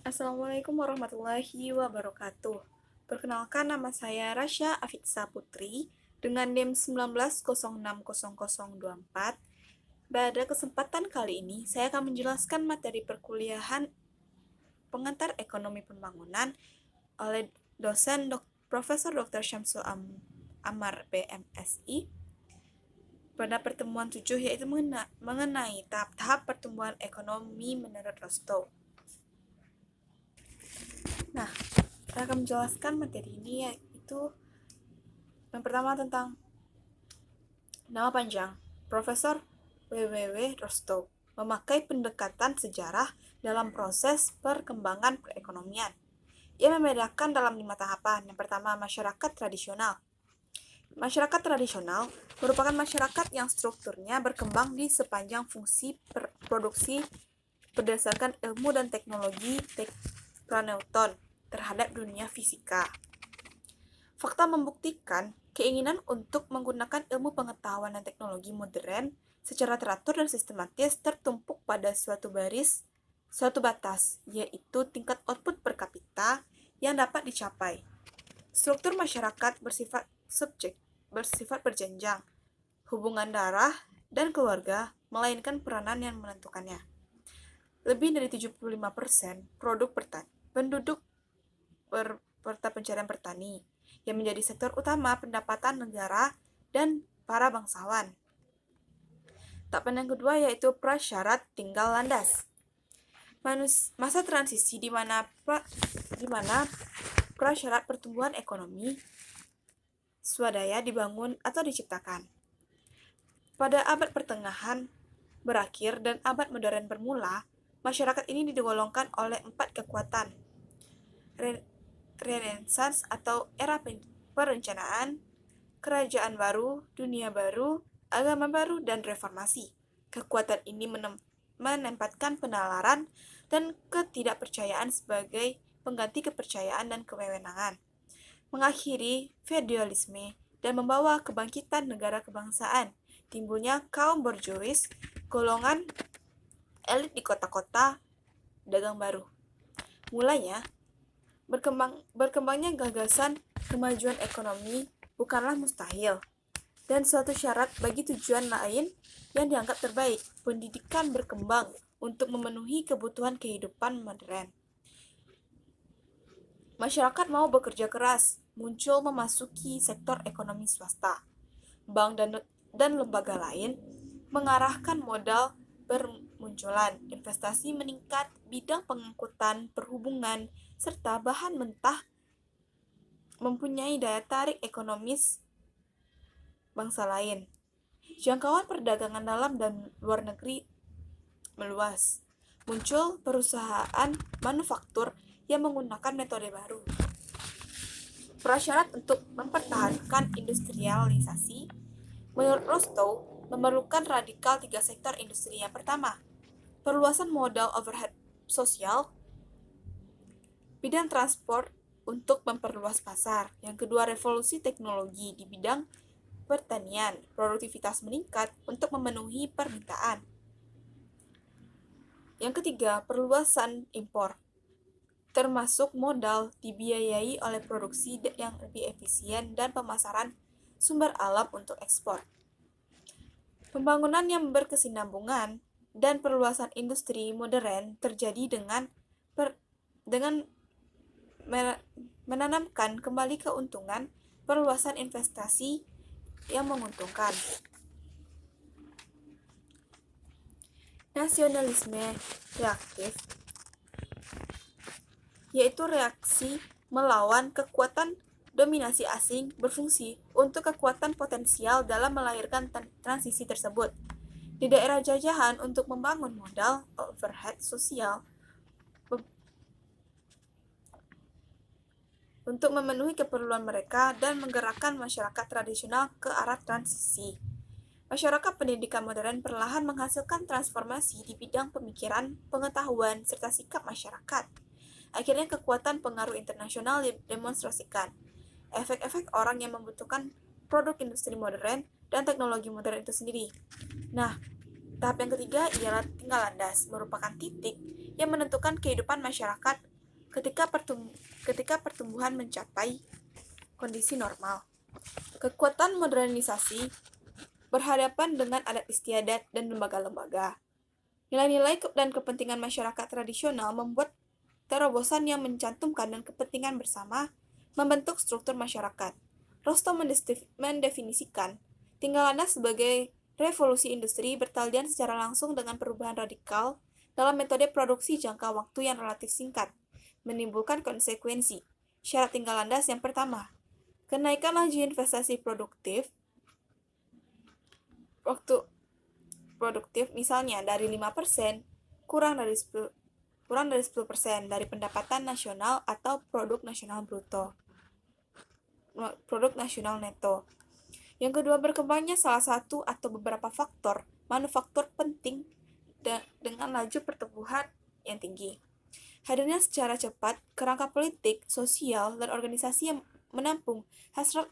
Assalamualaikum warahmatullahi wabarakatuh. Perkenalkan, nama saya Rasya Afitsa Putri dengan NIM 19060024. Pada kesempatan kali ini, saya akan menjelaskan materi perkuliahan pengantar ekonomi pembangunan oleh dosen Profesor Dr. Syamsul Amar BMSI pada pertemuan 7, yaitu mengenai tahap-tahap pertumbuhan ekonomi menurut Rostow. Nah, saya akan menjelaskan materi ini, yaitu yang pertama tentang nama panjang Profesor W.W. Rostow, memakai pendekatan sejarah dalam proses perkembangan perekonomian. Ia membedakan dalam 5 tahapan. Yang pertama, masyarakat tradisional. Masyarakat tradisional merupakan masyarakat yang strukturnya berkembang di sepanjang fungsi produksi berdasarkan ilmu dan teknologi Planeuton terhadap dunia fisika. Fakta membuktikan keinginan untuk menggunakan ilmu pengetahuan dan teknologi modern secara teratur dan sistematis tertumpuk pada suatu batas, yaitu tingkat output per kapita yang dapat dicapai. Struktur masyarakat bersifat berjenjang, hubungan darah dan keluarga melainkan peranan yang menentukannya. Lebih dari 75% penduduk mata pencarian petani, yang menjadi sektor utama pendapatan negara dan para bangsawan. Tahapan yang kedua yaitu prasyarat tinggal landas. Masa transisi di mana prasyarat pertumbuhan ekonomi swadaya dibangun atau diciptakan. Pada abad pertengahan berakhir dan abad modern bermula, masyarakat ini digolongkan oleh 4 kekuatan: Renaissance atau era perencanaan, kerajaan baru, dunia baru, agama baru, dan reformasi. Kekuatan ini menempatkan penalaran dan ketidakpercayaan sebagai pengganti kepercayaan dan kewewenangan, mengakhiri feodalisme, dan membawa kebangkitan negara kebangsaan, timbulnya kaum borjuis, golongan elit di kota-kota, dagang baru. Mulanya, berkembangnya gagasan kemajuan ekonomi bukanlah mustahil, dan suatu syarat bagi tujuan lain yang dianggap terbaik, pendidikan berkembang untuk memenuhi kebutuhan kehidupan modern. Masyarakat mau bekerja keras, muncul memasuki sektor ekonomi swasta. Bank dan lembaga lain mengarahkan modal bermunculan, investasi meningkat, bidang pengangkutan, perhubungan, serta bahan mentah mempunyai daya tarik ekonomis bangsa lain. Jangkauan perdagangan dalam dan luar negeri meluas. Muncul perusahaan manufaktur yang menggunakan metode baru. Prasyarat untuk mempertahankan industrialisasi menurut Rostow memerlukan radikal 3 sektor industri. Yang pertama, perluasan modal overhead sosial, bidang transport untuk memperluas pasar. Yang kedua, revolusi teknologi di bidang pertanian, produktivitas meningkat untuk memenuhi permintaan. Yang ketiga, perluasan impor, termasuk modal dibiayai oleh produksi yang lebih efisien dan pemasaran sumber alam untuk ekspor. Pembangunan yang berkesinambungan dan perluasan industri modern terjadi dengan menanamkan kembali keuntungan perluasan investasi yang menguntungkan. Nasionalisme reaktif, yaitu reaksi melawan kekuatan dominasi asing berfungsi untuk kekuatan potensial dalam melahirkan transisi tersebut. Di daerah jajahan untuk membangun modal overhead sosial untuk memenuhi keperluan mereka dan menggerakkan masyarakat tradisional ke arah transisi. Masyarakat pendidikan modern perlahan menghasilkan transformasi di bidang pemikiran, pengetahuan, serta sikap masyarakat. Akhirnya kekuatan pengaruh internasional didemonstrasikan. Efek-efek orang yang membutuhkan produk industri modern dan teknologi modern itu sendiri. Nah, tahap yang ketiga ialah tinggal landas, merupakan titik yang menentukan kehidupan masyarakat ketika pertumbuhan mencapai kondisi normal. Kekuatan modernisasi berhadapan dengan adat istiadat dan lembaga-lembaga. Nilai-nilai dan kepentingan masyarakat tradisional membuat terobosan yang mencantumkan dan kepentingan bersama membentuk struktur masyarakat. Rostow mendefinisikan tinggal landas sebagai revolusi industri bertalian secara langsung dengan perubahan radikal dalam metode produksi jangka waktu yang relatif singkat, menimbulkan konsekuensi. Syarat tinggal landas yang pertama, kenaikan laju investasi produktif misalnya dari 5% kurang dari 10% dari pendapatan nasional atau produk nasional neto. Yang kedua, berkembangnya salah satu atau beberapa faktor manufaktur penting dengan laju pertumbuhan yang tinggi. Hadirnya secara cepat kerangka politik, sosial, dan organisasi yang menampung hasrat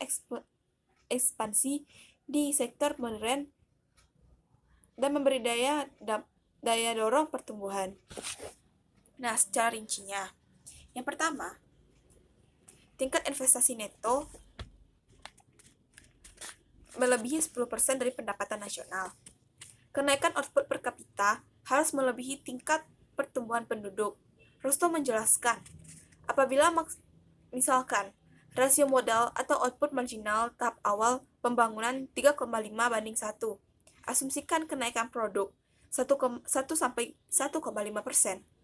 ekspansi di sektor modern dan memberi daya dorong pertumbuhan. Nah, secara rincinya, yang pertama, tingkat investasi neto melebihi 10% dari pendapatan nasional. Kenaikan output per kapita harus melebihi tingkat pertumbuhan penduduk. Rostow menjelaskan, apabila misalkan rasio modal atau output marginal tahap awal pembangunan 3,5:1, asumsikan kenaikan produk 1-1,5%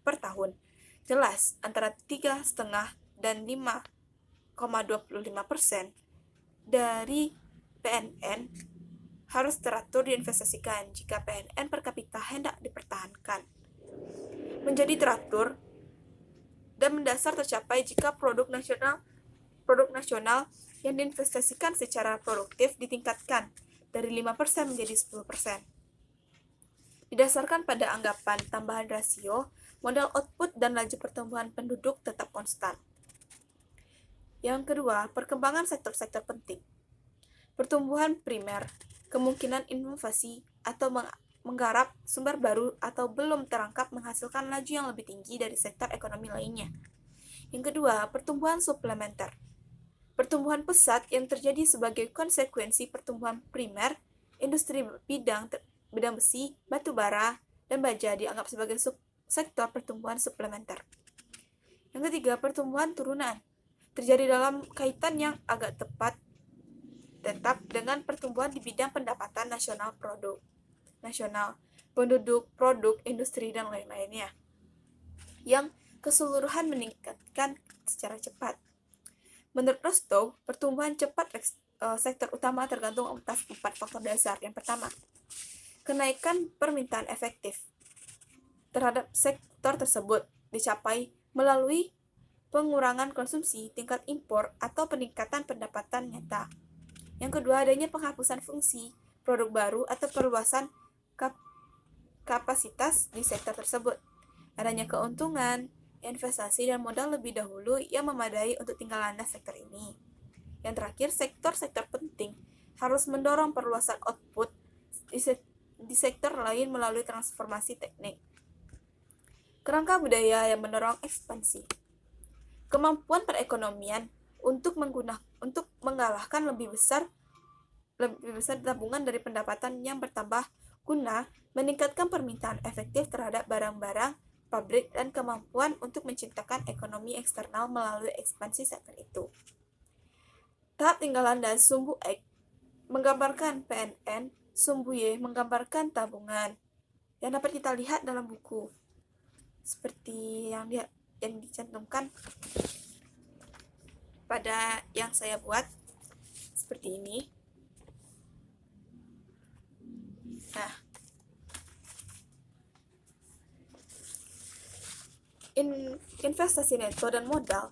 per tahun. Jelas, antara 3,5 dan 5,25% dari PNN harus teratur diinvestasikan jika PNN per kapita hendak dipertahankan. Menjadi teratur dan mendasar tercapai jika produk nasional yang diinvestasikan secara produktif ditingkatkan dari 5% menjadi 10%. Didasarkan pada anggapan tambahan rasio, modal output dan laju pertumbuhan penduduk tetap konstan. Yang kedua, perkembangan sektor-sektor penting. Pertumbuhan primer, kemungkinan inovasi atau menggarap sumber baru atau belum terangkap menghasilkan laju yang lebih tinggi dari sektor ekonomi lainnya. Yang kedua, pertumbuhan suplementer. Pertumbuhan pesat yang terjadi sebagai konsekuensi pertumbuhan primer, industri bidang besi, batu bara, dan baja dianggap sebagai sektor pertumbuhan suplementer. Yang ketiga, pertumbuhan turunan. Terjadi dalam kaitan yang agak tetap dengan pertumbuhan di bidang pendapatan nasional penduduk, produk, industri, dan lain-lainnya, yang keseluruhan meningkatkan secara cepat. Menurut Rostow, pertumbuhan cepat sektor utama tergantung atas 4 faktor dasar. Yang pertama, kenaikan permintaan efektif terhadap sektor tersebut dicapai melalui pengurangan konsumsi, tingkat impor, atau peningkatan pendapatan nyata. Yang kedua, adanya penghapusan fungsi, produk baru, atau perluasan kapasitas di sektor tersebut. Adanya keuntungan, investasi, dan modal lebih dahulu yang memadai untuk tinggal landas sektor ini. Yang terakhir, sektor-sektor penting harus mendorong perluasan output di sektor lain melalui transformasi teknik. Kerangka budaya yang mendorong ekspansi. Kemampuan perekonomian untuk mengalahkan lebih besar tabungan dari pendapatan yang bertambah guna meningkatkan permintaan efektif terhadap barang-barang pabrik dan kemampuan untuk menciptakan ekonomi eksternal melalui ekspansi sektor itu. Tahap tinggal landas sumbu X menggambarkan PNN, sumbu Y menggambarkan tabungan, yang dapat kita lihat dalam buku seperti yang dicantumkan pada yang saya buat seperti ini. Nah, investasi neto dan modal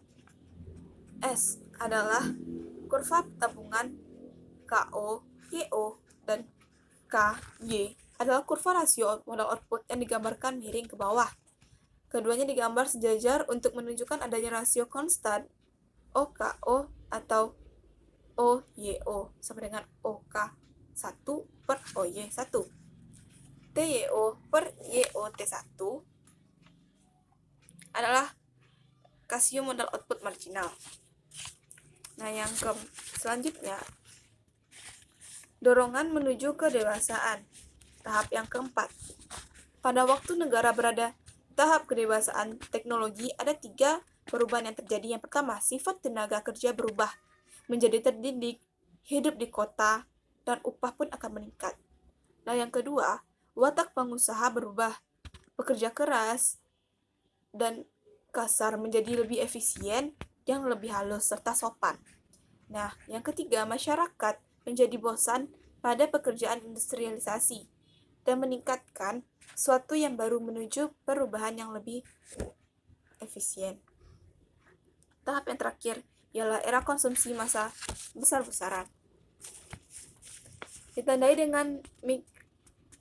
S adalah kurva tabungan KO, YO, dan KY adalah kurva rasio modal output yang digambarkan miring ke bawah. Keduanya digambar sejajar untuk menunjukkan adanya rasio konstan OKO atau OYO sama dengan OK1 per OY1. TYO per YOT1 adalah rasio modal output marginal. Nah, yang selanjutnya, dorongan menuju kedewasaan. Tahap yang keempat. Pada waktu negara berada tahap kedewasaan teknologi, ada 3 perubahan yang terjadi. Yang pertama, sifat tenaga kerja berubah menjadi terdidik, hidup di kota, dan upah pun akan meningkat. Nah, yang kedua, watak pengusaha berubah, bekerja keras dan kasar menjadi lebih efisien, yang lebih halus serta sopan. Nah, yang ketiga, masyarakat menjadi bosan pada pekerjaan industrialisasi dan meningkatkan suatu yang baru menuju perubahan yang lebih efisien. Tahap yang terakhir ialah era konsumsi massa besar-besaran. Ditandai dengan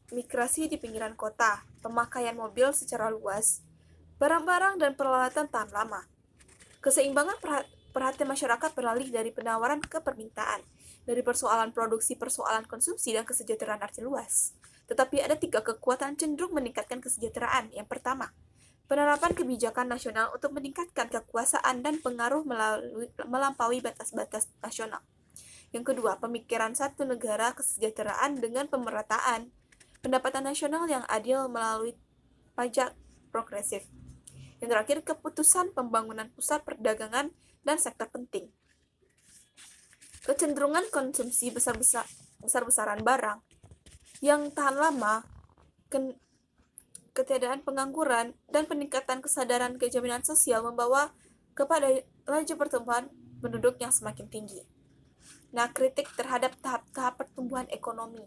migrasi di pinggiran kota, pemakaian mobil secara luas, barang-barang dan peralatan tahan lama. Keseimbangan perhatian masyarakat beralih dari penawaran ke permintaan, dari persoalan produksi, persoalan konsumsi, dan kesejahteraan arti luas. Tetapi ada 3 kekuatan cenderung meningkatkan kesejahteraan. Yang pertama, penerapan kebijakan nasional untuk meningkatkan kekuasaan dan pengaruh melampaui batas-batas nasional. Yang kedua, pemikiran satu negara kesejahteraan dengan pemerataan pendapatan nasional yang adil melalui pajak progresif. Yang terakhir, keputusan pembangunan pusat perdagangan dan sektor penting. Kecenderungan konsumsi besar-besaran barang yang tahan lama, ketiadaan pengangguran, dan peningkatan kesadaran kejaminan sosial membawa kepada laju pertumbuhan penduduk yang semakin tinggi. Nah, kritik terhadap tahap-tahap pertumbuhan ekonomi.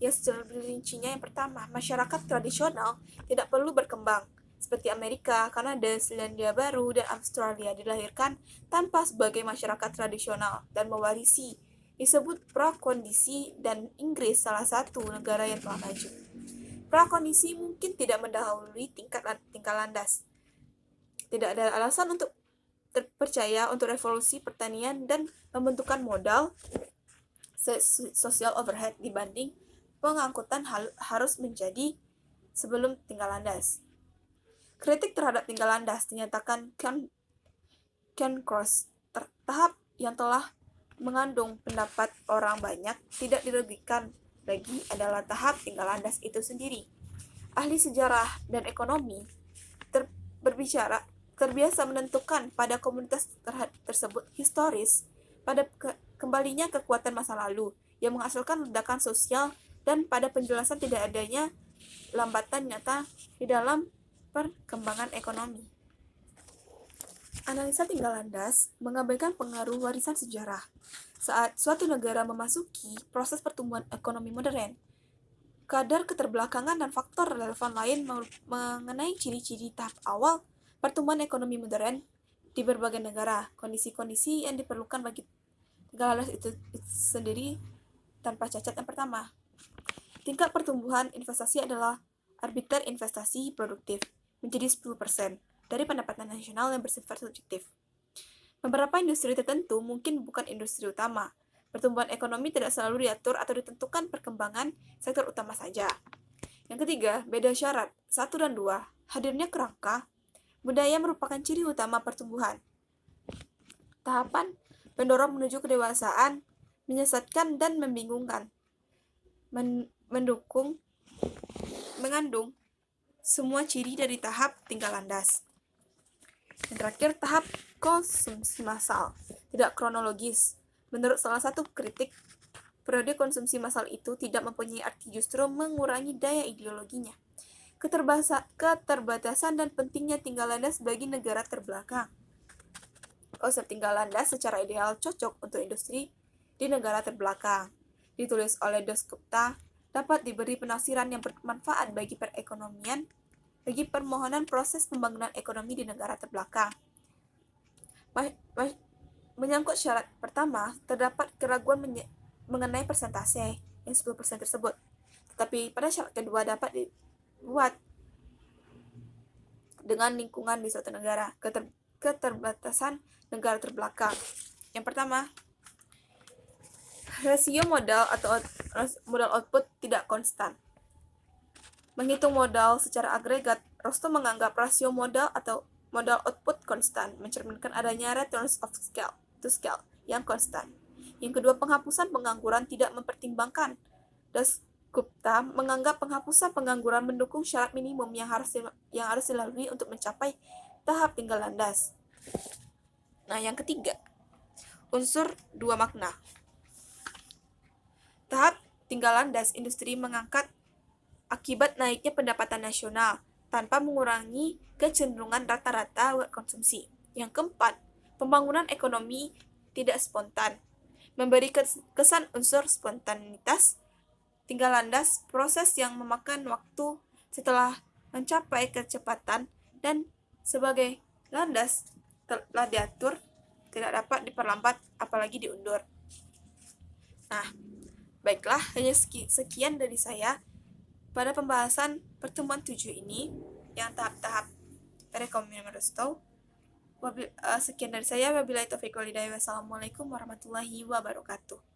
Ya, secara rincinya, yang pertama, masyarakat tradisional tidak perlu berkembang, seperti Amerika, Kanada, Selandia Baru, dan Australia dilahirkan tanpa sebagai masyarakat tradisional dan mewarisi, disebut prakondisi, dan Inggris salah satu negara yang telah maju. Prakondisi mungkin tidak mendahului tingkat landas. Tidak ada alasan untuk terpercaya untuk revolusi pertanian dan pembentukan modal social overhead dibanding pengangkutan harus menjadi sebelum tinggal landas. Kritik terhadap tinggal landas dinyatakan Cairncross, tahap yang telah mengandung pendapat orang banyak tidak dirugikan lagi adalah tahap tinggal landas itu sendiri. Ahli sejarah dan ekonomi terbiasa menentukan pada komunitas tersebut historis pada kembalinya kekuatan masa lalu yang menghasilkan ledakan sosial dan pada penjelasan tidak adanya lambatan nyata di dalam perkembangan ekonomi. Analisa tinggal landas mengabaikan pengaruh warisan sejarah. Saat suatu negara memasuki proses pertumbuhan ekonomi modern, kadar keterbelakangan dan faktor relevan lain mengenai ciri-ciri tahap awal pertumbuhan ekonomi modern di berbagai negara. Kondisi-kondisi yang diperlukan bagi tinggal landas itu sendiri tanpa cacat. Yang pertama, tingkat pertumbuhan investasi adalah arbiter investasi produktif menjadi 10% dari pendapatan nasional yang bersifat subjektif. Beberapa industri tertentu mungkin bukan industri utama. Pertumbuhan ekonomi tidak selalu diatur atau ditentukan perkembangan sektor utama saja. Yang ketiga, beda syarat 1 dan 2. Hadirnya kerangka budaya merupakan ciri utama pertumbuhan. Tahapan pendorong menuju kedewasaan menyesatkan dan membingungkan. Mengandung semua ciri dari tahap tinggal landas. Yang terakhir, tahap konsumsi massal, tidak kronologis. Menurut salah satu kritik, periode konsumsi massal itu tidak mempunyai arti, justru mengurangi daya ideologinya. Keterbatasan dan pentingnya tinggal landas bagi negara terbelakang. Konsep tinggal landas secara ideal cocok untuk industri di negara terbelakang. Ditulis oleh Dos Gupta, dapat diberi penafsiran yang bermanfaat bagi perekonomian, bagi permohonan proses pembangunan ekonomi di negara terbelakang. Menyangkut syarat pertama, terdapat keraguan mengenai persentase yang 10% tersebut. Tetapi pada syarat kedua dapat dibuat dengan lingkungan di suatu negara, keterbatasan negara terbelakang. Yang pertama, rasio modal atau modal output tidak konstan. Menghitung modal secara agregat, Rostow menganggap rasio modal atau Modal output konstan, mencerminkan adanya returns of scale to scale yang konstan. Yang kedua, penghapusan pengangguran tidak mempertimbangkan. Dasgupta menganggap penghapusan pengangguran mendukung syarat minimum yang harus dilalui untuk mencapai tahap tinggal landas. Nah, yang ketiga, unsur dua makna. Tahap tinggal landas industri mengangkat akibat naiknya pendapatan nasional tanpa mengurangi kecenderungan rata-rata konsumsi. Yang keempat, pembangunan ekonomi tidak spontan, memberi kesan unsur spontanitas. Tinggal landas, proses yang memakan waktu setelah mencapai kecepatan dan sebagai landas telah diatur, tidak dapat diperlambat apalagi diundur. Nah, baiklah, hanya sekian dari saya pada pembahasan pertemuan 7 ini yang tahap-tahap rekomendasi Rostow. Sekian dari saya. Wabillahi taufiq wal hidayah. Wassalamualaikum warahmatullahi wabarakatuh.